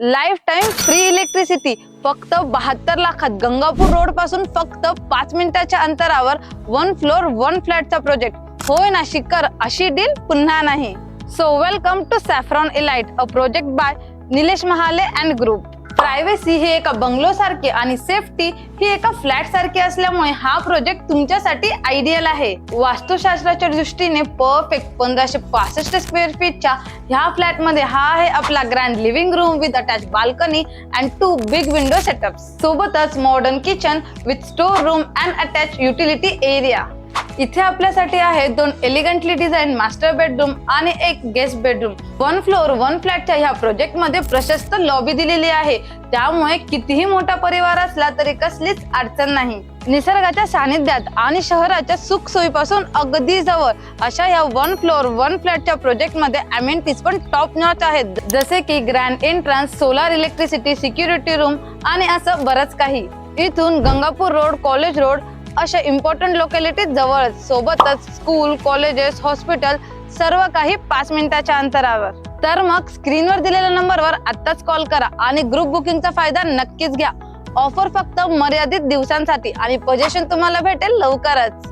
Life time free electricity फक्त 72 लाखात Gangapur road पासून फक्त 5 मिनिटाच्या अंतरावर 1 फ्लोर 1 फ्लॅटचा प्रोजेक्ट. होय नाशिककर, अशी डील पुन्हा नाही. So welcome to saffron elite, a project by Nilesh Mahale and group. Privacy ही एका बंगलो सारखी आणि सेफ्टी ही एका फ्लॅट सारखी असल्यामुळे हा प्रोजेक्ट तुमच्यासाठी आयडियल आहे. वास्तुशास्त्राच्या दृष्टीने परफेक्ट 1565 स्क्वेअर फीटच्या ह्या फ्लॅट मध्ये हा आहे आपला grand living room with attach balcony and 2 big window setups. सोबतच modern kitchen with store room and attach utility area. इथे आपल्यासाठी आहे 2 एलिगंटली डिझाइन मास्टर बेडरूम आणि 1 गेस्ट बेडरूम. 1 फ्लोर 1 फ्लॅटच्या ह्या प्रोजेक्ट मध्ये प्रशस्त लॉबी दिलेली आहे, त्यामुळे कितीही मोठा परिवार असला तरी कसलीच अडचण नाही. निसर्गाच्या सानिध्यात आणि शहराच्या सुख सोयीपासून अगदी जवळ अशा या 1 फ्लोर 1 फ्लॅटच्या प्रोजेक्ट मध्ये अमेनिटीज पण टॉप नॉच आहेत, जसे की grand entrance, solar electricity, security room आणि असं बरंच काही. इथून गंगापूर रोड, कॉलेज रोड अशा इम्पॉर्टंट लोकॅलिटीज जवळच. सोबतच स्कूल, कॉलेजेस, हॉस्पिटल सर्व काही 5 मिनिटाच्या अंतरावर. तर मग स्क्रीनवर दिलेल्या नंबरवर आत्ताच कॉल करा आणि ग्रुप बुकिंगचा फायदा नक्कीच घ्या. ऑफर फक्त मर्यादित दिवसांसाठी आणि पोझिशन तुम्हाला भेटेल लवकरच.